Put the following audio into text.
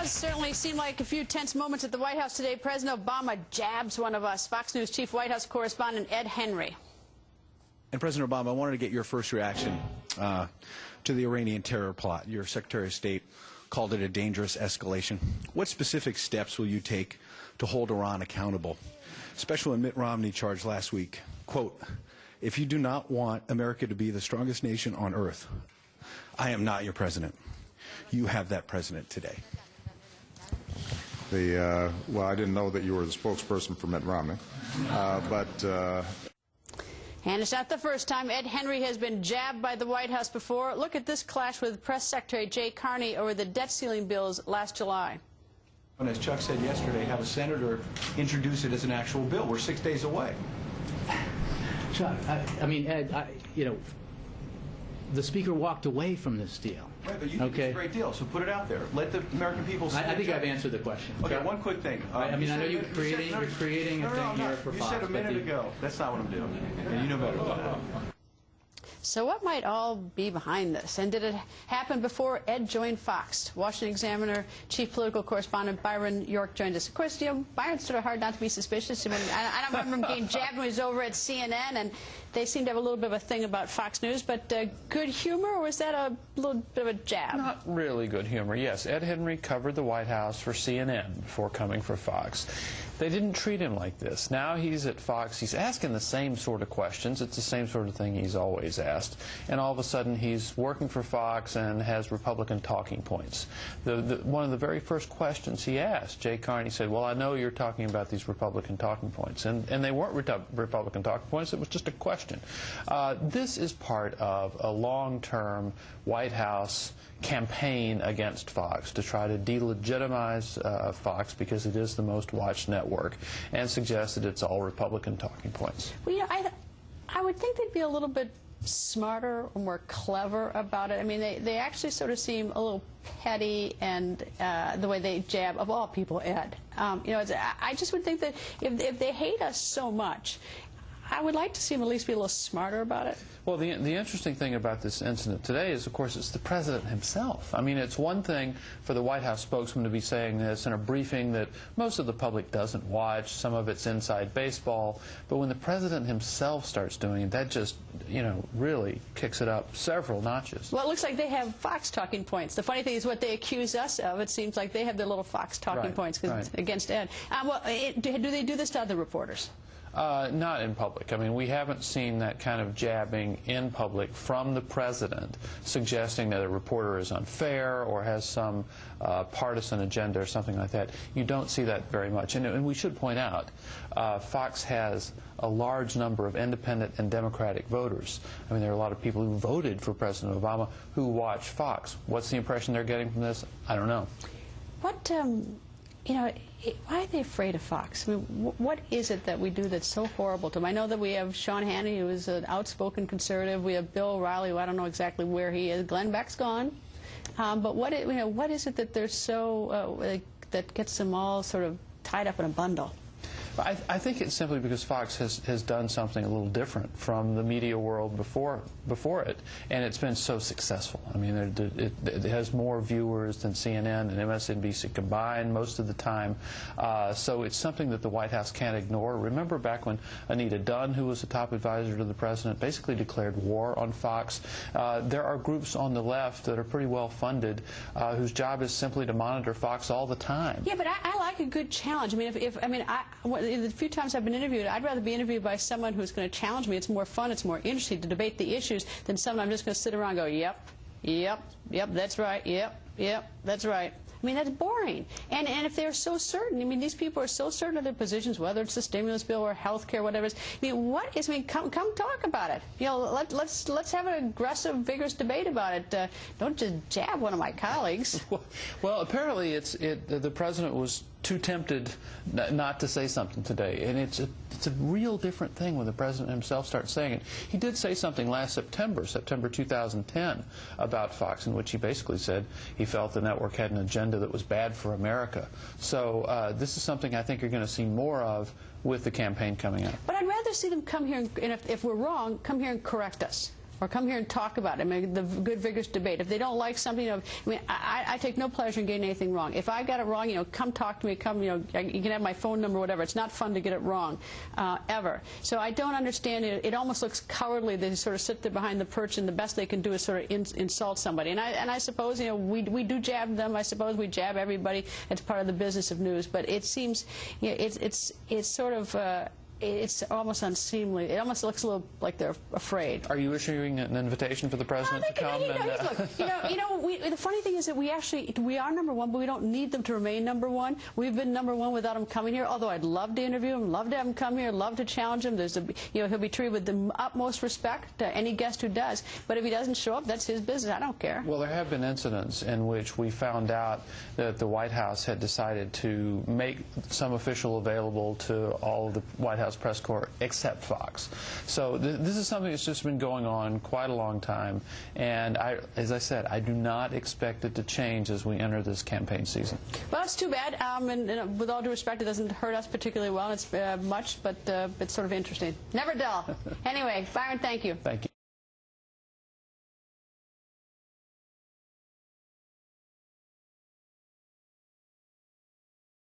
does certainly seem like a few tense moments at the White House today. President Obama jabs one of us. Fox News Chief White House correspondent Ed Henry. And President Obama, I wanted to get your first reaction to the Iranian terror plot. Your Secretary of State called it a dangerous escalation. What specific steps will you take to hold Iran accountable? Especially when Mitt Romney charged last week, quote, "If you do not want America to be the strongest nation on earth, I am not your president. You have that president today." Well, I didn't know that you were the spokesperson for Mitt Romney, And it's not the first time Ed Henry has been jabbed by the White House before. Look at this clash with Press Secretary Jay Carney over the debt ceiling bills last July. And as Chuck said yesterday, have a senator introduce it as an actual bill. We're 6 days away. Chuck, I mean, Ed, you know, the Speaker walked away from this deal. Right, but you think it's a great deal, so put it out there. Let the American people see I think I've answered the question. Okay, one quick thing. I mean, I know you're creating a thing here for Fox. You said a minute ago. That's not what I'm doing. And you know better than that. So what might all be behind this? And did it happen before Ed joined Fox? Washington Examiner chief political correspondent Byron York joined us. Of course, you know, Byron's sort of hard not to be suspicious. I mean, I don't remember him getting jabbed when he was over at CNN, and they seem to have a little bit of a thing about Fox News. But good humor, or was that a little bit of a jab? Not really good humor. Yes, Ed Henry covered the White House for CNN before coming for Fox. They didn't treat him like this. Now he's at Fox. He's asking the same sort of questions. It's the same sort of thing he's always asked. And all of a sudden he's working for Fox and has Republican talking points. One of the very first questions he asked, Jay Carney said, "Well, I know you're talking about these Republican talking points." And they weren't Republican talking points. It was just a question. This is part of a long-term White House campaign against Fox to try to delegitimize Fox because it is the most watched network and suggest that it's all Republican talking points. Well, you know, I would think they'd be a little bit smarter or more clever about it. I mean, they actually sort of seem a little petty, and the way they jab, of all people, Ed. You know, I just would think that if they hate us so much, I would like to see them at least be a little smarter about it. Well, the interesting thing about this incident today is, of course, it's the president himself. I mean, it's one thing for the White House spokesman to be saying this in a briefing that most of the public doesn't watch. Some of it's inside baseball. But when the president himself starts doing it, that just, you know, really kicks it up several notches. Well, it looks like they have Fox talking points. The funny thing is what they accuse us of. It seems like they have their little Fox talking points against Ed. Well, do they do this to other reporters? Not in public. I mean, we haven't seen that kind of jabbing in public from the president suggesting that a reporter is unfair or has some partisan agenda or something like that. You don't see that very much. And we should point out, Fox has a large number of independent and Democratic voters. I mean, there are a lot of people who voted for President Obama who watch Fox. What's the impression they're getting from this? I don't know. What, you know, why are they afraid of Fox? I mean, what is it that we do that's so horrible to them? I know that we have Sean Hannity, who is an outspoken conservative. We have Bill O'Reilly, who I don't know exactly where he is. Glenn Beck's gone. But what is it that they're so that gets them all sort of tied up in a bundle? I think it's simply because Fox has done something a little different from the media world before it, and it's been so successful. I mean, it has more viewers than CNN and MSNBC combined most of the time, so it's something that the White House can't ignore. Remember back when Anita Dunn, who was the top advisor to the president, basically declared war on Fox? There are groups on the left that are pretty well funded whose job is simply to monitor Fox all the time. Yeah, but I like a good challenge. I mean, the few times I've been interviewed, I'd rather be interviewed by someone who's going to challenge me. It's more fun, it's more interesting to debate the issues than someone I'm just going to sit around and go, yep, yep, yep, that's right, yep, yep, that's right. I mean, that's boring. And if they're so certain, I mean, these people are so certain of their positions, whether it's the stimulus bill or health care, whatever it is. I mean, come talk about it. You know, let's have an aggressive, vigorous debate about it. Don't just jab one of my colleagues. Well, apparently the president was too tempted not to say something today, and it's a real different thing when the president himself starts saying it. He did say something last September 2010, about Fox, in which he basically said he felt the network had an agenda that was bad for America. So this is something I think you're going to see more of with the campaign coming up. But I'd rather see them come here, and if we're wrong, come here and correct us. or come here and talk about it. I mean, the good, vigorous debate. If they don't like something, you know, I mean, I take no pleasure in getting anything wrong. If I got it wrong, you know, come talk to me. Come, you know, you can have my phone number, whatever. It's not fun to get it wrong, ever. So I don't understand it. It almost looks cowardly. They sort of sit there behind the perch, and the best they can do is sort of insult somebody. And I suppose, you know, we do jab them. I suppose we jab everybody. It's part of the business of news. But it seems, you know, it's sort of. It's almost unseemly. It almost looks a little like they're afraid. Are you issuing an invitation for the president to come? Look, the funny thing is that we are number one, but we don't need them to remain number one. We've been number one without them coming here. Although I'd love to interview him, love to have him come here, love to challenge him. He'll be treated with the utmost respect. Any guest who does. But if he doesn't show up, that's his business. I don't care. Well, there have been incidents in which we found out that the White House had decided to make some official available to all of the White House press corps except Fox. So this is something that's just been going on quite a long time, and as I said, I do not expect it to change as we enter this campaign season. Well, it's too bad, and with all due respect, it doesn't hurt us particularly well. It's much, but it's sort of interesting. Never dull. Anyway, Byron, thank you. Thank you.